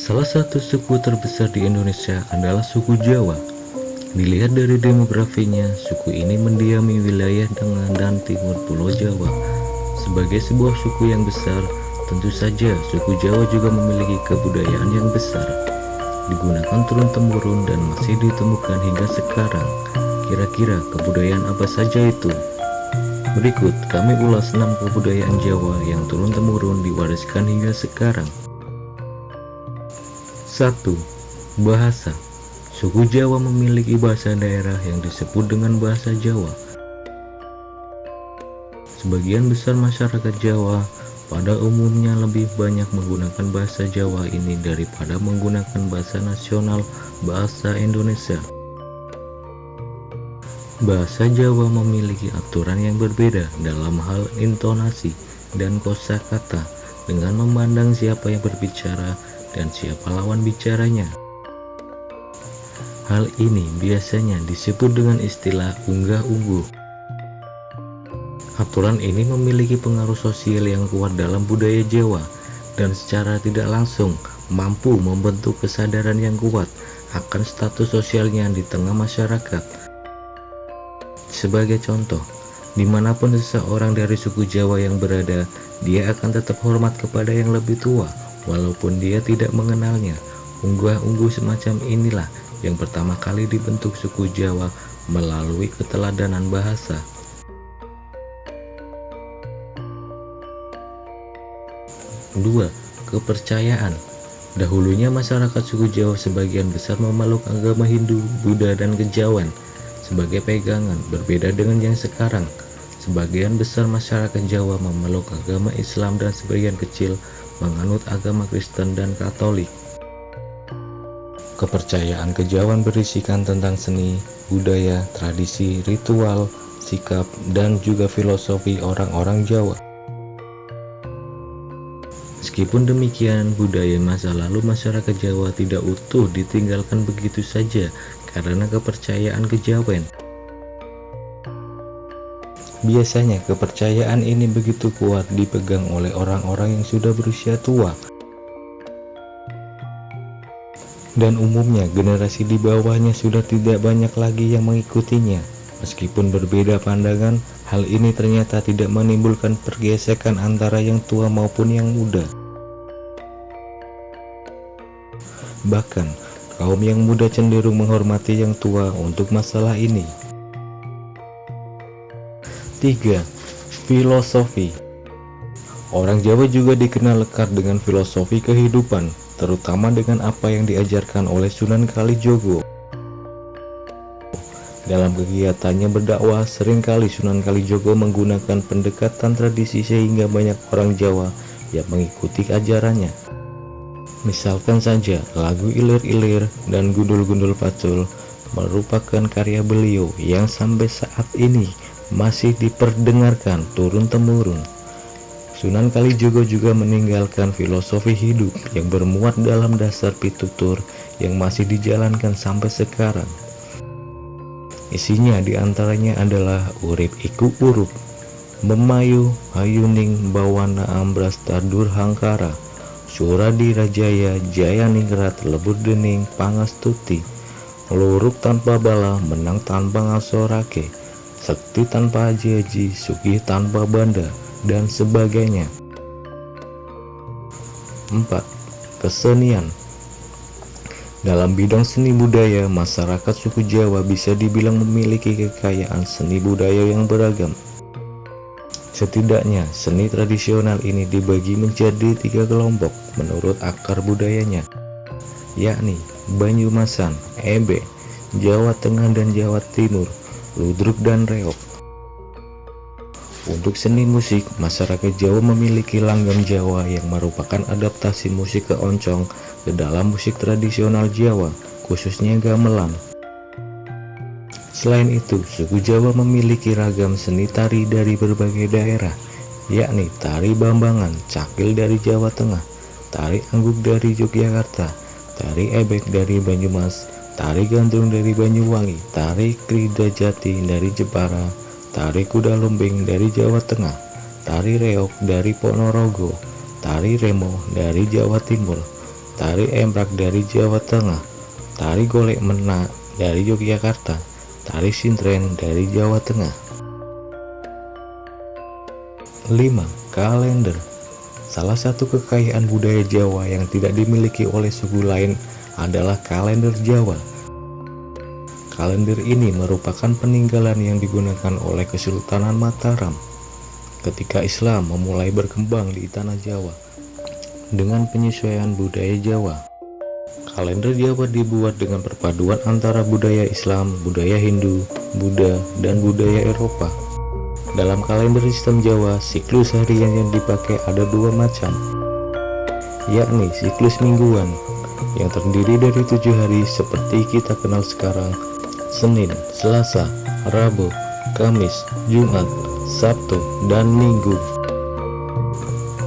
Salah satu suku terbesar di Indonesia adalah suku Jawa. Dilihat dari demografinya, suku ini mendiami wilayah tengah dan timur Pulau Jawa. Sebagai sebuah suku yang besar, tentu saja suku Jawa juga memiliki kebudayaan yang besar, digunakan turun-temurun dan masih ditemukan hingga sekarang. Kira-kira kebudayaan apa saja itu? Berikut kami ulas 6 kebudayaan Jawa yang turun-temurun diwariskan hingga sekarang. 1. Bahasa. Suku Jawa memiliki bahasa daerah yang disebut dengan bahasa Jawa. Sebagian besar masyarakat Jawa pada umumnya lebih banyak menggunakan bahasa Jawa ini daripada menggunakan bahasa nasional, bahasa Indonesia. Bahasa Jawa memiliki aturan yang berbeda dalam hal intonasi dan kosakata dengan memandang siapa yang berbicara dan siapa lawan bicaranya. Hal ini biasanya disebut dengan istilah unggah-ungguh. Aturan ini memiliki pengaruh sosial yang kuat dalam budaya Jawa dan secara tidak langsung mampu membentuk kesadaran yang kuat akan status sosialnya di tengah masyarakat. Sebagai contoh, dimanapun seseorang dari suku Jawa yang berada, dia akan tetap hormat kepada yang lebih tua, walaupun dia tidak mengenalnya. Unggah-ungguh semacam inilah yang pertama kali dibentuk suku Jawa melalui keteladanan bahasa. 2. Kepercayaan. Dahulunya masyarakat suku Jawa sebagian besar memeluk agama Hindu, Buddha, dan Kejawen sebagai pegangan, berbeda dengan yang sekarang. Sebagian besar masyarakat Jawa memeluk agama Islam dan sebagian kecil menganut agama Kristen dan Katolik. Kepercayaan Kejawen berisikan tentang seni, budaya, tradisi, ritual, sikap, dan juga filosofi orang-orang Jawa. Meskipun demikian, budaya masa lalu masyarakat Jawa tidak utuh ditinggalkan begitu saja karena kepercayaan Kejawen. Biasanya kepercayaan ini begitu kuat dipegang oleh orang-orang yang sudah berusia tua, dan umumnya generasi di bawahnya sudah tidak banyak lagi yang mengikutinya. Meskipun berbeda pandangan, hal ini ternyata tidak menimbulkan pergesekan antara yang tua maupun yang muda. Bahkan, kaum yang muda cenderung menghormati yang tua untuk masalah ini. 3. Filosofi. Orang Jawa juga dikenal lekat dengan filosofi kehidupan, terutama dengan apa yang diajarkan oleh Sunan Kalijogo. Dalam kegiatannya berdakwah, seringkali Sunan Kalijogo menggunakan pendekatan tradisi sehingga banyak orang Jawa yang mengikuti ajarannya. Misalkan saja lagu Ilir-Ilir dan Gundul-Gundul Pacul merupakan karya beliau yang sampai saat ini masih diperdengarkan turun-temurun. Sunan Kalijogo juga meninggalkan filosofi hidup yang bermuat dalam dasar pitutur yang masih dijalankan sampai sekarang. Isinya diantaranya adalah urip iku urup, memayu hayuning bawana ambras tadur hangkara, suradi rajaya jaya ningrat lebur dening pangastuti, luruk tanpa bala menang tanpa ngasorake, sekti tanpa haji-haji sugih tanpa banda, dan sebagainya. 4. Kesenian. Dalam bidang seni budaya, masyarakat suku Jawa bisa dibilang memiliki kekayaan seni budaya yang beragam. Setidaknya, seni tradisional ini dibagi menjadi 3 kelompok menurut akar budayanya, yakni Banyumasan, Ebe, Jawa Tengah dan Jawa Timur, Ludruk dan Reog. Untuk seni musik, masyarakat Jawa memiliki langgam Jawa yang merupakan adaptasi musik keoncong ke dalam musik tradisional Jawa, khususnya gamelan. Selain itu, suku Jawa memiliki ragam seni tari dari berbagai daerah, yakni tari Bambangan, Cakil dari Jawa Tengah, tari Angguk dari Yogyakarta, tari Ebek dari Banyumas, tari Gandrung dari Banyuwangi, tari Krida Jati dari Jepara, tari Kuda Lumbing dari Jawa Tengah, tari Reog dari Ponorogo, tari Remo dari Jawa Timur, tari embrak dari Jawa Tengah, tari golek menak dari Yogyakarta, tari sintren dari Jawa Tengah. 5. Kalender. Salah satu kekayaan budaya Jawa yang tidak dimiliki oleh suku lain adalah kalender Jawa. Kalender ini merupakan peninggalan yang digunakan oleh Kesultanan Mataram ketika Islam memulai berkembang di tanah Jawa. Dengan penyesuaian budaya Jawa, kalender Jawa dibuat dengan perpaduan antara budaya Islam, budaya Hindu, Buddha, dan budaya Eropa. Dalam kalender sistem Jawa, siklus harian yang dipakai ada dua macam, yakni siklus mingguan yang terdiri dari 7 hari seperti kita kenal sekarang: Senin, Selasa, Rabu, Kamis, Jumat, Sabtu, dan Minggu,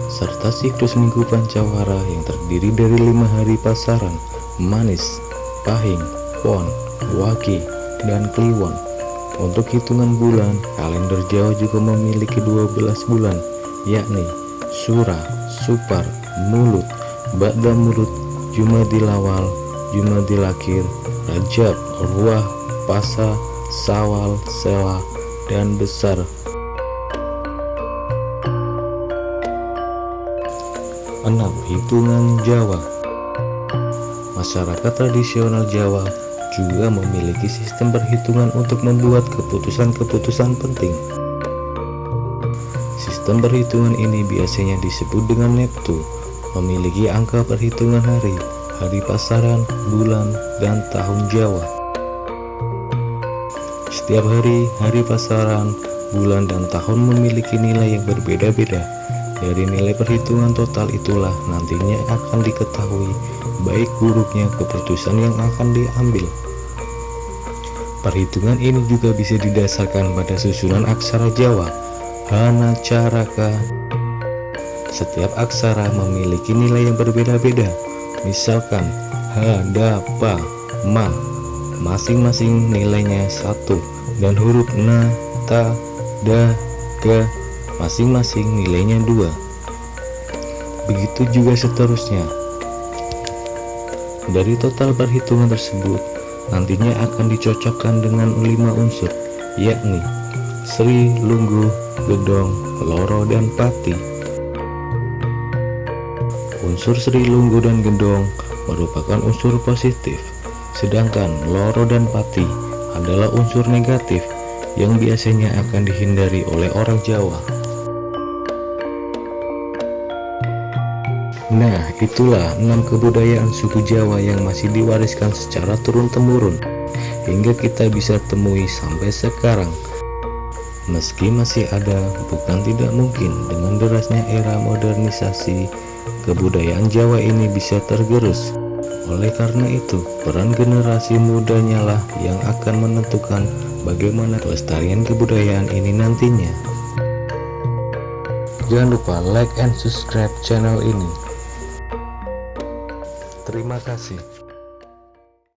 serta siklus minggu Pancawara yang terdiri dari 5 hari pasaran: Manis, Pahing, Pon, Wage, dan Kliwon. Untuk hitungan bulan, kalender Jawa juga memiliki 12 bulan, yakni Sura, Supar, Mulut, Ba'da Mulut, Jumadil Awal, Jumadil Akhir, Rajab, Ruah, Pasa, Sawal, Sewa, dan Besar. 6. Hitungan Jawa. Masyarakat tradisional Jawa juga memiliki sistem perhitungan untuk membuat keputusan-keputusan penting. Sistem perhitungan ini biasanya disebut dengan Neptu, memiliki angka perhitungan hari, hari pasaran, bulan, dan tahun Jawa. Setiap hari pasaran, bulan, dan tahun memiliki nilai yang berbeda-beda. Dari nilai perhitungan total itulah nantinya akan diketahui baik buruknya keputusan yang akan diambil. Perhitungan ini juga bisa didasarkan pada susunan aksara Jawa, Hana Caraka. Setiap aksara memiliki nilai yang berbeda-beda. Misalkan Ha, Da, Pa, Ma, masing-masing nilainya 1, dan huruf Na, Ta, Da, Ga masing-masing nilainya 2. Begitu juga seterusnya. Dari total perhitungan tersebut nantinya akan dicocokkan dengan 5 unsur, yakni Sri, Lungguh, Gedong, Loro, dan Pati. Unsur Sri, Lungguh, dan Gedong merupakan unsur positif, sedangkan Loro dan Pati adalah unsur negatif yang biasanya akan dihindari oleh orang Jawa. Nah, itulah 6 kebudayaan suku Jawa yang masih diwariskan secara turun-temurun hingga kita bisa temui sampai sekarang. Meski masih ada, bukan tidak mungkin dengan derasnya era modernisasi, kebudayaan Jawa ini bisa tergerus. Oleh karena itu, peran generasi mudanya lah yang akan menentukan bagaimana pelestarian kebudayaan ini nantinya. Jangan lupa like and subscribe channel ini. Terima kasih.